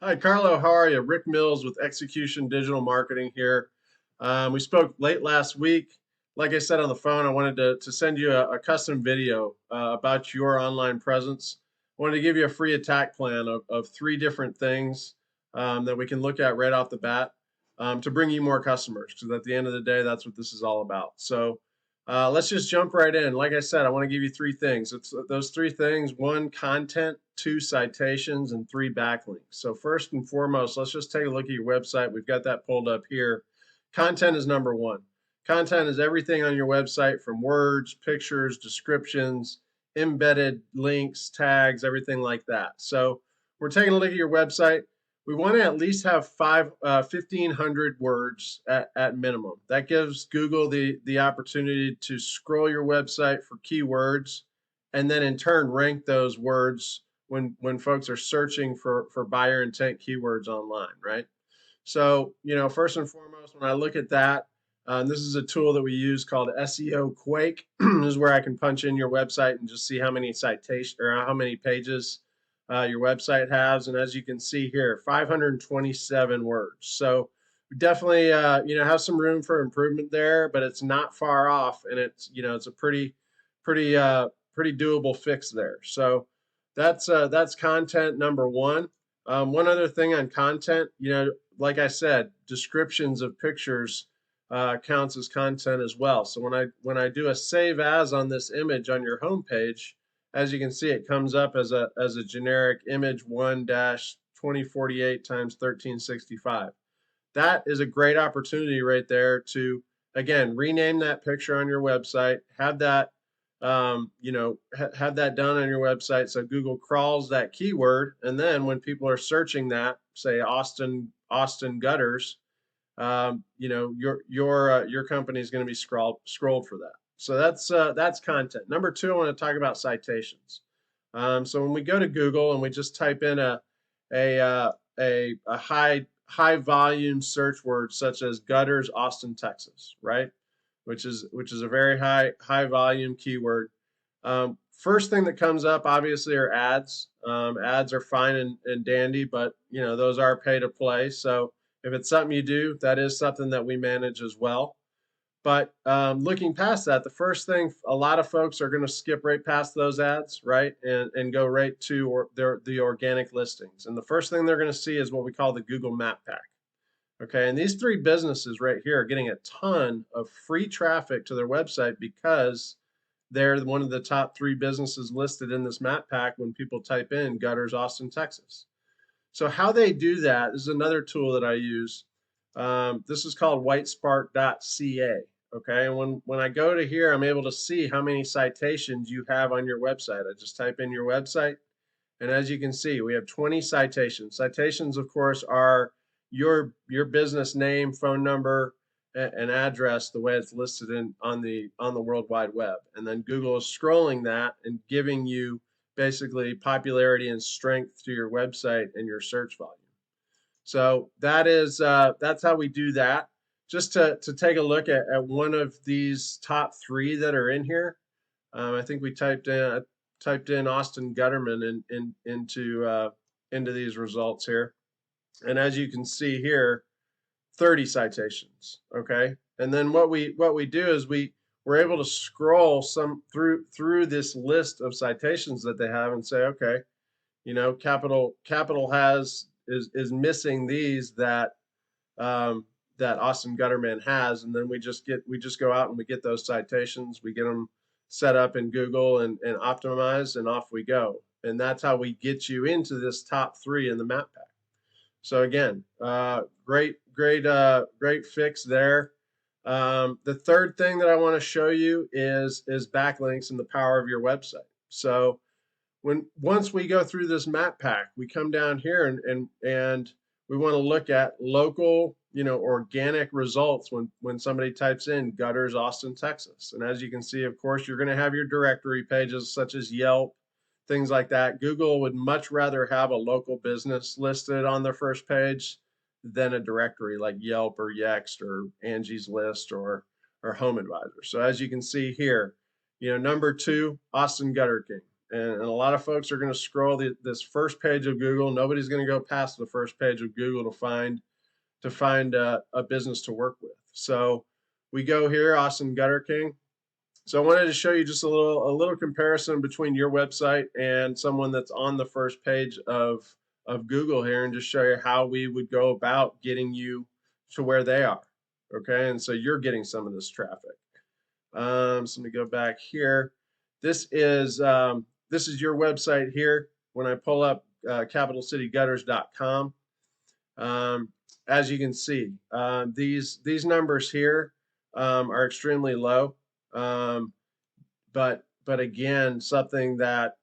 Hi, Carlo. How are you? Rick Mills with Execution Digital Marketing here. We spoke late last week. Like I said on the phone, I wanted to send you a custom video about your online presence. I wanted to give you a free attack plan of three different things that we can look at right off the bat to bring you more customers. Because at the end of the day, that's what this is all about. So let's just jump right in. Like I said, I want to give you three things. It's those three things: one, content; two, citations; and three, backlinks. So first and foremost, let's just take a look at your website. We've got that pulled up here. Content is number one. Content is everything on your website, from words, pictures, descriptions, embedded links, tags, everything like that. So we're taking a look at your website. We want to at least have 1,500 words at minimum. That gives Google the opportunity to scroll your website for keywords and then in turn rank those words when folks are searching for buyer intent keywords online, right? So, first and foremost, when I look at that, this is a tool that we use called SEO Quake. This is where I can punch in your website and just see how many citations or how many pages your website has. And as you can see here, 527 words. So we definitely, have some room for improvement there, but it's not far off, and it's a pretty doable fix there. So that's content number one. One other thing on content, like I said, descriptions of pictures counts as content as well. So when I do a save as on this image on your home page, as you can see, it comes up as a generic image 1-2048 times 1365. That is a great opportunity right there to, again, rename that picture on your website, have that have that done on your website so Google crawls that keyword, and then when people are searching that, say Austin gutters, your company is going to be scrolled for that. So that's content. Number two, I want to talk about citations. So when we go to Google and we just type in a high volume search word such as gutters, Austin, Texas, right? Which is a very high volume keyword. First thing that comes up obviously are ads. Ads are fine and dandy, but those are pay to play. So if it's something you do, that is something that we manage as well. But looking past that, the first thing, a lot of folks are going to skip right past those ads, right, and go right to the organic listings. And the first thing they're going to see is what we call the Google Map Pack. Okay, and these three businesses right here are getting a ton of free traffic to their website because they're one of the top three businesses listed in this map pack when people type in gutters, Austin, Texas. So how they do that is another tool that I use. This is called whitespark.ca. Okay, and when I go to here, I'm able to see how many citations you have on your website. I just type in your website, and as you can see, we have 20 citations. Citations, of course, are your business name, phone number, and address the way it's listed on the World Wide Web. And then Google is scrolling that and giving you basically popularity and strength to your website and your search volume. So that's how we do that. Just to take a look at one of these top three that are in here. I think we typed in Austin Gutterman into these results here, and as you can see here, 30 citations. Okay, and then what we do is we're able to scroll some through this list of citations that they have and say, okay, Capital is missing these that Austin Gutterman has, and then we just go out and we get those citations, we get them set up in Google and optimized, and off we go. And that's how we get you into this top three in the map pack. So again, great fix there. The third thing that I want to show you is backlinks and the power of your website. So once we go through this map pack, we come down here and we want to look at local, organic results when somebody types in gutters, Austin, Texas. And as you can see, of course, you're going to have your directory pages such as Yelp, things like that. Google would much rather have a local business listed on their first page than a directory like Yelp or Yext or Angie's List or Home Advisor. So as you can see here, number two, Austin Gutter King. And a lot of folks are going to scroll this first page of Google. Nobody's going to go past the first page of Google to find a business to work with. So we go here, Austin Gutter King. So I wanted to show you just a little comparison between your website and someone that's on the first page of Google here, and just show you how we would go about getting you to where they are. Okay, and so you're getting some of this traffic. So let me go back here. This is your website here. When I pull up capitalcitygutters.com, as you can see, these numbers here are extremely low. But again, something that,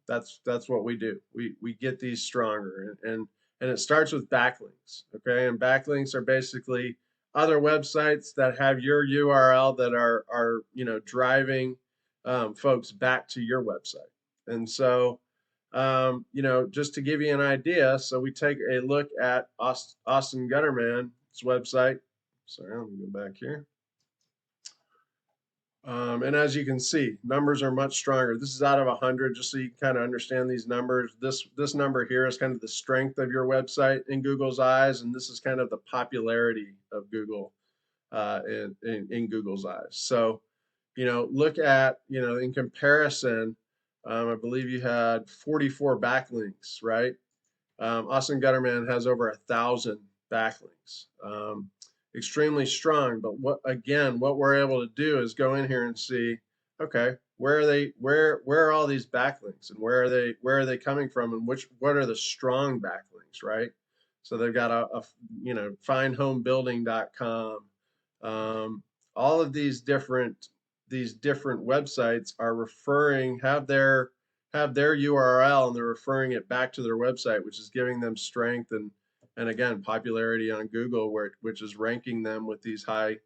that's what we do. We get these stronger, and it starts with backlinks. Okay, and backlinks are basically other websites that have your URL that are driving folks back to your website. And so just to give you an idea, so we take a look at Austin Gutterman's website. Sorry, let me go back here. And as you can see, numbers are much stronger. This is out of 100, just so you can kind of understand these numbers. This number here is kind of the strength of your website in Google's eyes, and this is kind of the popularity of Google in Google's eyes. So, look at, in comparison, I believe you had 44 backlinks, right? Austin Gutterman has over 1,000 backlinks. Extremely strong, but what we're able to do is go in here and see, okay, where are all these backlinks, and where are they coming from, and what are the strong backlinks, right? So they've got findhomebuilding.com. All of these different websites are have their URL, and they're referring it back to their website, which is giving them strength and again, popularity on Google, which is ranking them with these high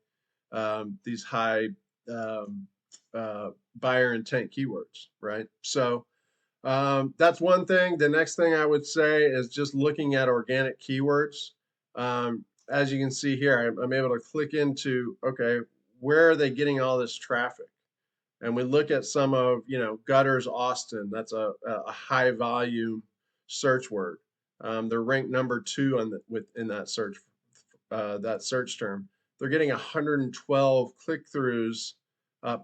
buyer intent keywords, right? So that's one thing. The next thing I would say is just looking at organic keywords. As you can see here, I'm able to click into, okay, where are they getting all this traffic? And we look at some of, Gutters Austin. That's a high volume search word. They're ranked number 2 in that search term. They're getting 112 click-throughs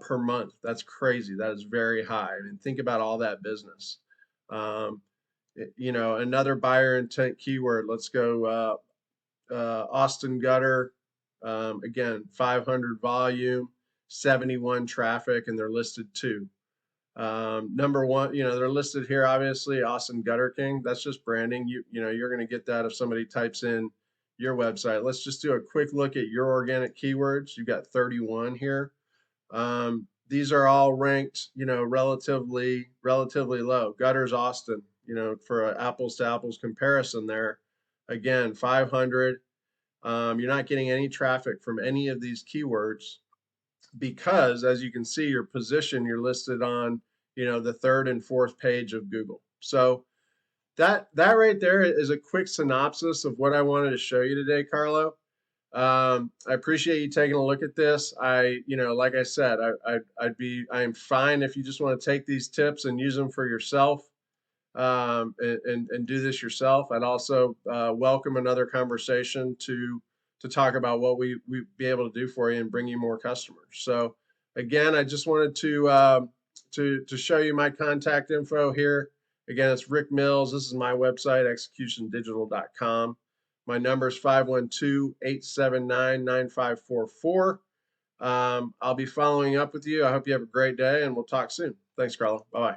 per month. That's crazy. That is very high. I mean, think about all that business. Another buyer intent keyword. Let's go Austin Gutter. Again, 500 volume, 71 traffic, and they're listed 2. Number 1, they're listed here, obviously, Austin Gutter King. That's just branding. You're going to get that if somebody types in your website. Let's just do a quick look at your organic keywords. You've got 31 here. These are all ranked, relatively low. Gutters Austin, for an apples to apples comparison there. Again, 500. You're not getting any traffic from any of these keywords, because as you can see, your position, you're listed on, the 3rd and 4th page of Google. So that right there is a quick synopsis of what I wanted to show you today, Carlo. I appreciate you taking a look at this. Like I said, I am fine if you just want to take these tips and use them for yourself, and do this yourself. I'd also welcome another conversation to talk about what we be able to do for you and bring you more customers. So again, I just wanted to show you my contact info here. Again, it's Rick Mills. This is my website, executiondigital.com. My number is 512-879-9544. I'll be following up with you. I hope you have a great day, and we'll talk soon. Thanks, Carlo. Bye-bye.